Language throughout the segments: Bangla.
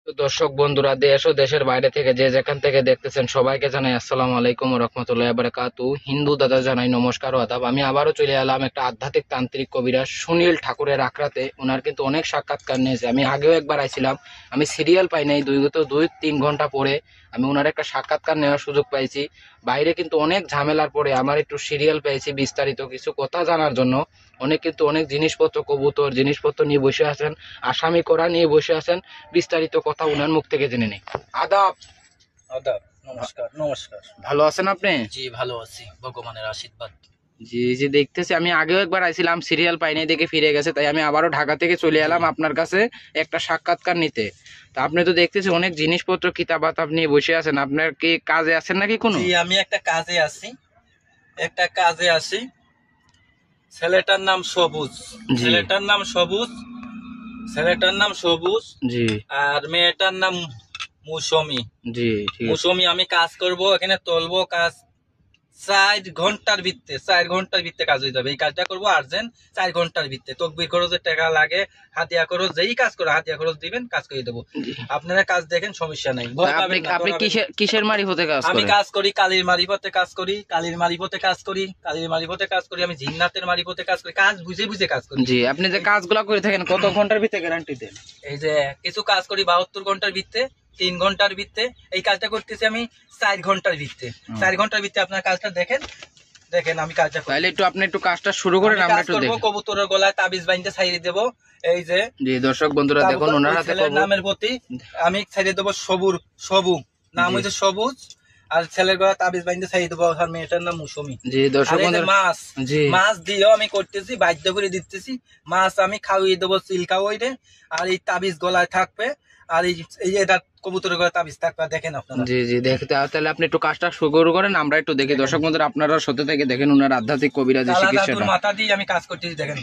তো দর্শক বন্ধুরা, দেশ ও দেশের বাইরে থেকে যে যেখান থেকে দেখতেছেন সবাইকে জানাই আসসালামু আলাইকুম ওয়া রাহমাতুল্লাহি ওয়া বারাকাতু। হিন্দু দাদা জানাই নমস্কার ও আদাব। আমি আবারও চলে এলাম একটা আধ্যাত্মিক তান্ত্রিক কবিরাজ সুনীল ঠাকুরের আখড়াতে। ওনার কিন্তু অনেক সাক্ষাৎকার নিয়েছে, আমি আগেও একবার আইছিলাম, আমি সিরিয়াল পাই নাই, 2-3 ঘন্টা পরে আমি ওনার একটা সাক্ষাৎকার নেওয়ার সুযোগ পাইছি। বাইরে কিন্তু অনেক ঝামেলার পরে আমার একটু সিরিয়াল পেয়েছি বিস্তারিত কিছু কথা জানার জন্য। অনেক জিনিসপত্র, কবুতর জিনিসপত্র নিয়ে বসে আছেন, আসামি করা নিয়ে বসে আছেন। বিস্তারিত কথা উনার মুখ থেকে জেনে নেই। আদাব। আদাব। নমস্কার। নমস্কার। ভালো আছেন আপনি? জি ভালো আছি, ভগবানের আশীর্বাদ। জি জি, দেখতেছি আমি আগেও একবার আইছিলাম, সিরিয়াল পাইনি দেখে ফিরে গেছে, তাই আমি আবারও ঢাকা থেকে চলে এলাম আপনার কাছে একটা সাক্ষাৎকার নিতে। তা আপনি তো দেখতেছি অনেক জিনিসপত্র কিতাবাত আপনি বসে আছেন, আপনার কি কাজে আছেন নাকি কোনো? জি আমি একটা কাজে আছি। ছেলেটার নাম সবুজ। জি আর মেয়েটার নাম মৌসুমী। জি ঠিক আছে। মৌসুমী আমি কাজ করব, এখানে তুলবো কাজ 4 ঘন্টার ভিত্তে কাজ হয়ে যাবে। এই কাজটা করবো আর্জেন্ট, 4 ঘন্টার ভিত্তে। তকবির খরচের টাকা লাগে, হাতিয়া খরচ, যেই কাজ করো হাতিয়া খরচ দিবেন, কাজ করে দেবো। জি। আপনারা কাজ দেখেন, সমস্যা নাই। আপনি কিসের মারিফতে কাজ আমি করেন? কাজ করি কালীর মারিফতে কাজ করি, আমি জিন্নাতের মারিফতে কাজ করি, কাজ বুঝে বুঝে কাজ করি। জি, আপনি যে কাজগুলো করে থাকেন কত ঘন্টার ভিতরে গ্যারান্টি দেন? এই যে কিছু কাজ করি 72 ঘন্টার ভিত্তে, 3 ঘন্টার ভিত্তে। এই কাজটা করতেছি আমি 4 ঘন্টার ভিত্তে। 4 ঘন্টার ভিত্তে আপনার কাজটা দেখেন আমি কাজটা করি। তাহলে আপনি একটু কাজটা শুরু করেন, আমরা একটু দেখব। কবুতরের গলায় তাবিজ বাইন্ধে ছাইড়ে দেব। এই যে জি দর্শক বন্ধুরা দেখুন, ওনার হাতে নামের প্রতি আমি ছাইড়ে দেব সবু নাম হইছে সবুজ, আর ছেলের গলা তাবিজ বাইন্ধে ছাইড়ে দেব। আর মেয়েটার নাম মৌসুমী। জি দর্শক বন্ধুরা, মাছ দিয়েও আমি করতেছি, বাধ্য করে দিতেছি। মাছ আমি খাওয়িয়ে দেবো, চিল্কা ওইরে। আর এই তাবিজ গলায় থাকবে, আর এই এটা কবুতরের গলায় তাবিজ থাকবে। দেখেন আপনারা। জি জি দেখতে, তাহলে আপনি একটু কাজটা শুরু করেন, আমরা একটু দেখি। দর্শক বন্ধুরা আপনারা সত্যি থেকে দেখেন ওনার আধ্যাত্মিক কবিরাজি চিকিৎসাটা। মাথা দিয়ে আমি কাজ করতেছি, দেখেন।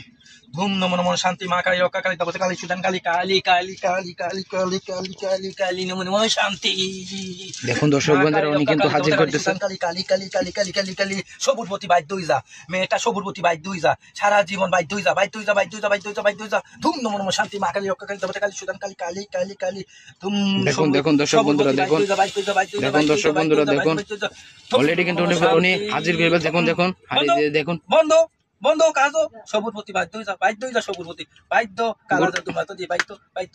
ধুম নমন নমন শান্তি মা কালী রক্ষা কালী তপসে কালী সুদান কালী কালী কালী কালী কালী কালী কালী কালী কালী নমন নমন শান্তি। দেখুন দর্শক বন্ধুরা, উনি কিন্তু হাজির করতেছেন। কালী কালী কালী কালী কালী কালী কালী সবুর প্রতি বাধ্য হই যা, মেয়েটা সবুর প্রতি বাধ্য হই যা, সারা জীবন বাধ্য হই যা। ধুম নমন নমন শান্তি মা কালী রক্ষা কালী তপসে কালী সুদান কালী কালী কালী কালী ধুম। দেখুন দর্শক বন্ধুরা, দেখুন দর্শক বন্ধুরা, দেখুন অলরেডি কিন্তু উনি হাজির করবেন। দেখুন দেখুন বন্ধ কাজও সবুর প্রতি বাধ্য হই যা সবুর প্রতি বাধ্য। কালা জাদু মাতা দিয়ে বাধ্য।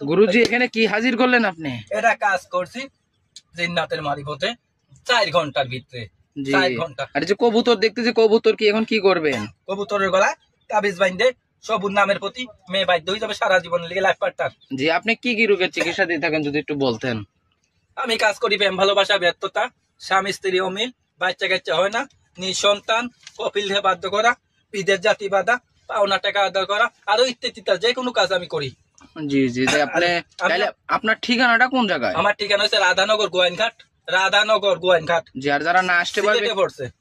গুরুজি এখানে কি হাজির করলেন আপনি? এটা কাজ করছি জিন্নাতের মারিফতে 4 ঘন্টার ভিতরে। 4 ঘন্টা। আর যে কবুতর দেখতেছি, কবুতর কি এখন কি করবেন? কবুতরের গলায় তাবিজ বাইন্ধে সবুর নামের প্রতি মেয়ে বাধ্য হয়ে যাবে সারা জীবন লেগে, লাইফ পার্টনার। জি, আপনি কি কি রোগের চিকিৎসা দিয়ে থাকেন যদি একটু বলতেন? আমি কাজ করি প্রেম ভালোবাসা, ব্যর্থতা, স্বামী স্ত্রী অমিল, বাচ্চা কাচ্চা হয় না, নিঃসন্তান, কপিল দেহে বাধ্য করা, বিদেশ জাতি বাধা, পাওনা টাকা আদায় করা, আরো ইত্যাদি যে কোনো কাজ আমি করি। জি জি, আপনি তাহলে আপনার ঠিকানাটা কোন জায়গায়? আমার ঠিকানা হচ্ছে রাধানগর গোয়াইনঘাট। জি, আর যারা না আসতে পারবে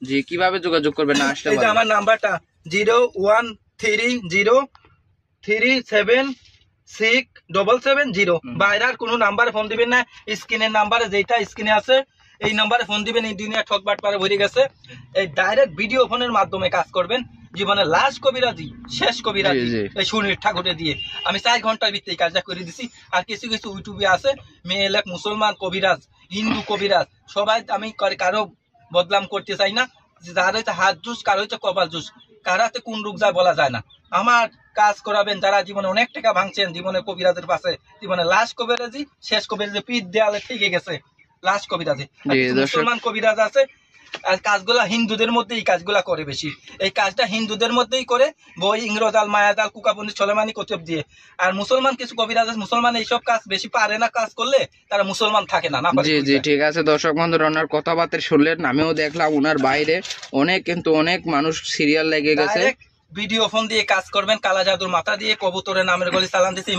জি কিভাবে যোগাযোগ করবে না আসতে পারবে? আমার নাম্বারটা 01303076770। বাইরে আর কোনো নাম্বারে ফোন দিবেন না, স্ক্রিনের নাম্বারে যেটা স্ক্রিনে আছে এই নাম্বারে ফোন দিবেন। এই দুনিয়া ঠকবাট পারে ভরে গেছে, এই ডাইরেক্ট ভিডিও ফোনের মাধ্যমে কাজ করবেন। জীবনের লাস্ট কবিরাজি, শেষ কবিরাজি এই সুনীল ঠাকুরের দিয়ে আমি 4 ঘন্টার ভিতরে কাজটা করে দিছি। আর কিছু কিছু ইউটিউবে আছে মেয়ে এলাক মুসলমান কবিরাজ, হিন্দু কবিরাজ, সবাই আমি কারো বদনাম করতে চাই না। যার হচ্ছে হাত জুস, কারো হচ্ছে কপাল জুস, কারাতে কোন রোগ যায় বলা যায় না। আমার কাজ করাবেন যারা জীবনে অনেক টাকা ভাঙছেন, জীবনের কবিরাজের পাশে, জীবনে লাস্ট কবিরাজি, শেষ কবিরাজি, পিঠ দেয়ালে ঠেকে গেছে লাস্ট কবিরাজি। মুসলমান কবিরাজ আছে, আর কাজগুলা হিন্দুদের মধ্যে এই কাজগুলা করে বেশি। এই কাজটা হিন্দুদের মধ্যেই করে, বই ইংরেজাল মায়াজাল কুকাপন্ডিত সলেমানি কতব দিয়ে। আর মুসলমান কিছু কবিরাজ আছে, মুসলমান এইসব কাজ বেশি পারে না, কাজ করলে তারা মুসলমান থাকে না। জি জি ঠিক আছে। দর্শক বন্ধুরা ওনার কথাবার্তা শুনলেন, আমিও দেখলাম ওনার বাইরে অনেক মানুষ সিরিয়াল লেগে গেছে। ভিডিও ফোন দিয়ে কাজ করবেন, কালা জাদুর মাথা দিয়ে কবুতরের নামের গলি সালাম দিচ্ছি।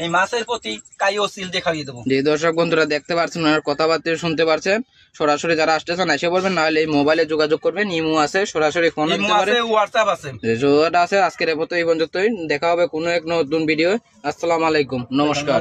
এই মাছের প্রতি কাইও সিল দেখাইয়ে দেবো। জি দর্শক বন্ধুরা দেখতে পাচ্ছেন, ওনার কথাবার্তা শুনতে পারছেন। সরাসরি যারা আসতে চান এসে বলবেন, নাহলে এই মোবাইলে যোগাযোগ করবেন। ইমো আছে, সরাসরি ফোন দিতে পারেন, হোয়াটসঅ্যাপ আছে। আছে। আজকের এই পর্যন্তই, দেখা হবে কোনো এক নতুন ভিডিও। আসসালামু আলাইকুম, নমস্কার।